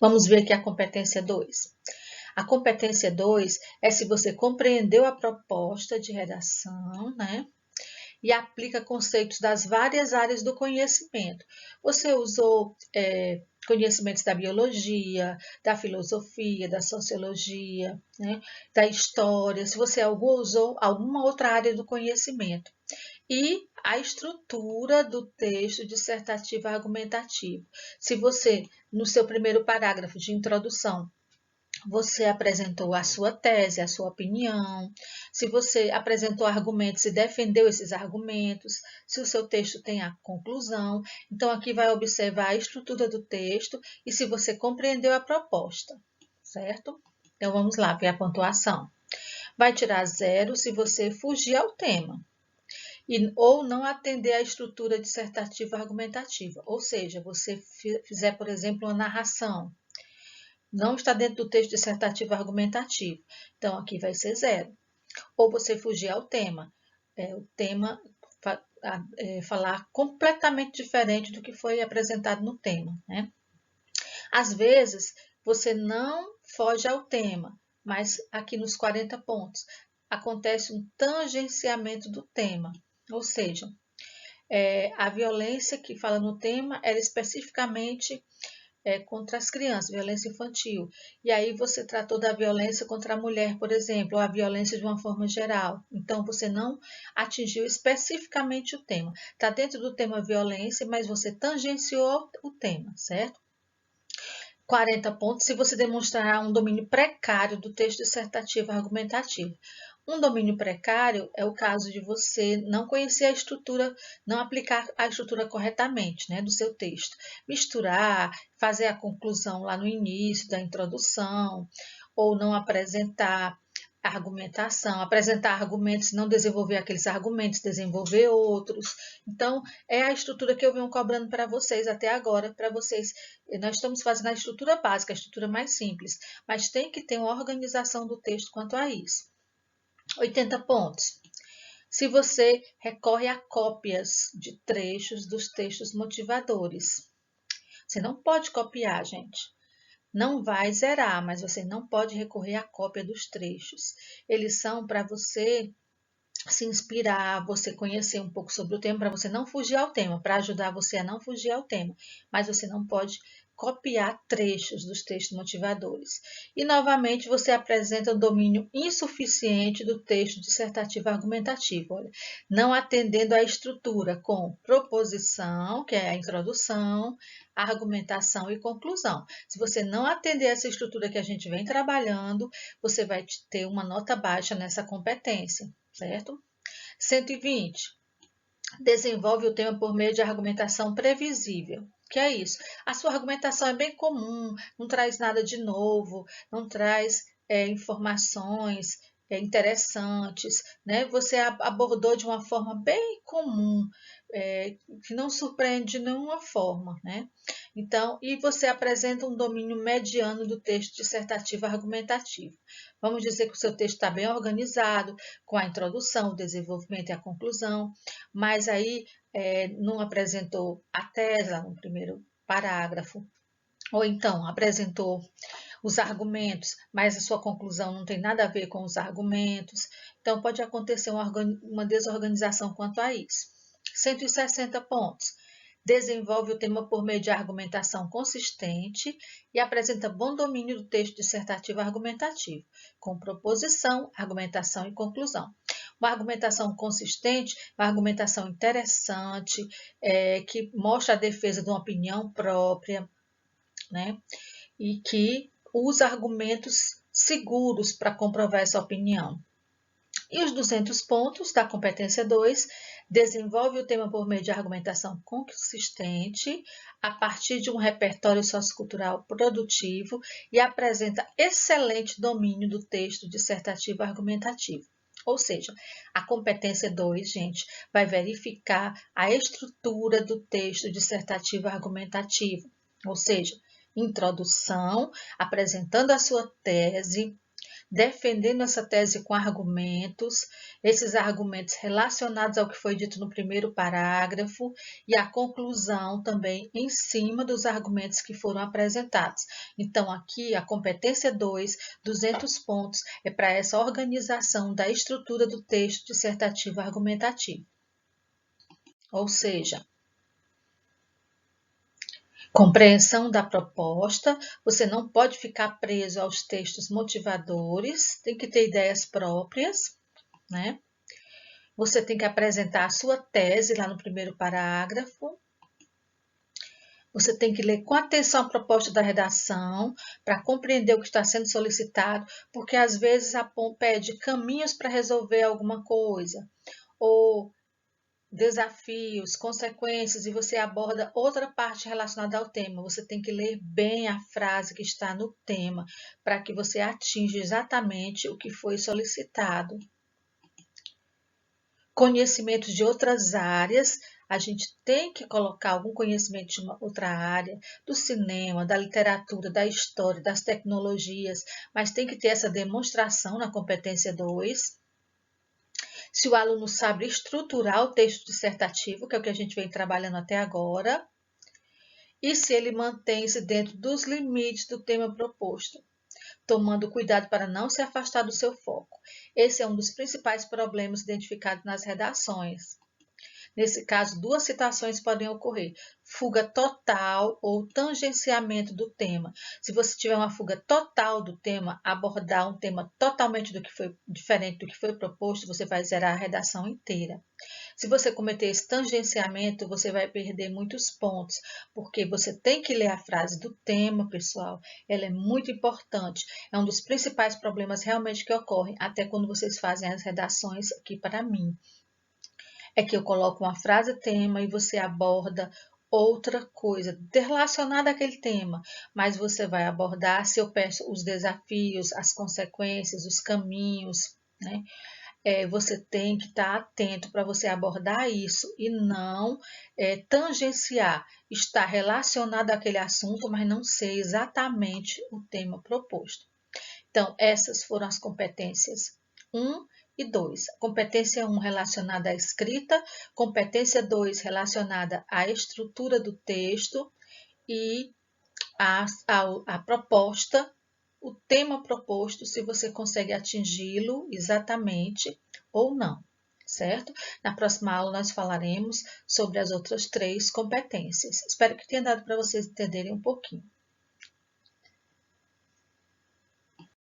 Vamos ver aqui a competência 2. A competência 2 é se você compreendeu a proposta de redação, né? E aplica conceitos das várias áreas do conhecimento. Você usou conhecimentos da biologia, da filosofia, da sociologia, né, da história, se você usou alguma outra área do conhecimento. E a estrutura do texto dissertativo argumentativo. Se você, no seu primeiro parágrafo de introdução, você apresentou a sua tese, a sua opinião, se você apresentou argumentos e defendeu esses argumentos, se o seu texto tem a conclusão. Então, aqui vai observar a estrutura do texto e se você compreendeu a proposta, certo? Então, vamos lá ver a pontuação. Vai tirar 0 se você fugir ao tema ou não atender à estrutura dissertativa argumentativa, ou seja, você fizer, por exemplo, uma narração, não está dentro do texto dissertativo argumentativo. Então, aqui vai ser 0. Ou você fugir ao tema. O tema falar completamente diferente do que foi apresentado no tema, né? Às vezes, você não foge ao tema, mas aqui nos 40 pontos acontece um tangenciamento do tema. Ou seja, a violência que fala no tema era especificamente contra as crianças, violência infantil. E aí você tratou da violência contra a mulher, por exemplo, ou a violência de uma forma geral. Então, você não atingiu especificamente o tema. Está dentro do tema violência, mas você tangenciou o tema, certo? 40 pontos se você demonstrar um domínio precário do texto dissertativo argumentativo. Um domínio precário é o caso de você não conhecer a estrutura, não aplicar a estrutura corretamente, né, do seu texto. Misturar, fazer a conclusão lá no início da introdução, ou não apresentar argumentação, apresentar argumentos, não desenvolver aqueles argumentos, desenvolver outros. Então, é a estrutura que eu venho cobrando para vocês até agora, para vocês. Nós estamos fazendo a estrutura básica, a estrutura mais simples, mas tem que ter uma organização do texto quanto a isso. 80 pontos. Se você recorre a cópias de trechos dos textos motivadores. Você não pode copiar, gente. Não vai zerar, mas você não pode recorrer à cópia dos trechos. Eles são para você se inspirar, você conhecer um pouco sobre o tema, para você não fugir ao tema, para ajudar você a não fugir ao tema. Mas você não pode copiar trechos dos textos motivadores. E, novamente, você apresenta um domínio insuficiente do texto dissertativo argumentativo, olha, não atendendo à estrutura com proposição, que é a introdução, argumentação e conclusão. Se você não atender essa estrutura que a gente vem trabalhando, você vai ter uma nota baixa nessa competência, certo? 120. Desenvolve o tema por meio de argumentação previsível. Que é isso? A sua argumentação é bem comum, não traz nada de novo, não traz informações interessantes, né? Você abordou de uma forma bem comum, que não surpreende de nenhuma forma, né? Então, e você apresenta um domínio mediano do texto dissertativo argumentativo. Vamos dizer que o seu texto está bem organizado, com a introdução, o desenvolvimento e a conclusão, mas aí não apresentou a tese lá no primeiro parágrafo, ou então apresentou os argumentos, mas a sua conclusão não tem nada a ver com os argumentos. Então, pode acontecer uma desorganização quanto a isso. 160 pontos. Desenvolve o tema por meio de argumentação consistente e apresenta bom domínio do texto dissertativo argumentativo, com proposição, argumentação e conclusão. Uma argumentação consistente, uma argumentação interessante, que mostra a defesa de uma opinião própria, né? E que usa argumentos seguros para comprovar essa opinião. E os 200 pontos da competência 2, desenvolve o tema por meio de argumentação consistente, a partir de um repertório sociocultural produtivo e apresenta excelente domínio do texto dissertativo argumentativo. Ou seja, a competência 2, gente, vai verificar a estrutura do texto dissertativo argumentativo, ou seja, introdução, apresentando a sua tese, defendendo essa tese com argumentos, esses argumentos relacionados ao que foi dito no primeiro parágrafo e a conclusão também em cima dos argumentos que foram apresentados. Então, aqui a competência 2, 200 pontos, é para essa organização da estrutura do texto dissertativo argumentativo. Ou seja, compreensão da proposta, você não pode ficar preso aos textos motivadores, tem que ter ideias próprias, né? Você tem que apresentar a sua tese lá no primeiro parágrafo. Você tem que ler com atenção a proposta da redação para compreender o que está sendo solicitado, porque às vezes a POM pede caminhos para resolver alguma coisa, ou desafios, consequências, e você aborda outra parte relacionada ao tema. Você tem que ler bem a frase que está no tema, para que você atinja exatamente o que foi solicitado. Conhecimentos de outras áreas, a gente tem que colocar algum conhecimento de uma outra área, do cinema, da literatura, da história, das tecnologias, mas tem que ter essa demonstração na competência 2. Se o aluno sabe estruturar o texto dissertativo, que é o que a gente vem trabalhando até agora, e se ele mantém-se dentro dos limites do tema proposto, tomando cuidado para não se afastar do seu foco. Esse é um dos principais problemas identificados nas redações. Nesse caso, duas situações podem ocorrer: fuga total ou tangenciamento do tema. Se você tiver uma fuga total do tema, abordar um tema totalmente diferente do que foi proposto, você vai zerar a redação inteira. Se você cometer esse tangenciamento, você vai perder muitos pontos, porque você tem que ler a frase do tema, pessoal. Ela é muito importante. É um dos principais problemas realmente que ocorrem, até quando vocês fazem as redações aqui para mim. É que eu coloco uma frase tema e você aborda outra coisa relacionada àquele tema, mas você vai abordar, se eu peço os desafios, as consequências, os caminhos, né? Você tem que estar atento para você abordar isso e não tangenciar, estar relacionado àquele assunto, mas não ser exatamente o tema proposto. Então, essas foram as competências 1 e 2. Competência 1 relacionada à escrita, competência 2 relacionada à estrutura do texto e a proposta, o tema proposto, se você consegue atingi-lo exatamente ou não, certo? Na próxima aula nós falaremos sobre as outras 3 competências. Espero que tenha dado para vocês entenderem um pouquinho.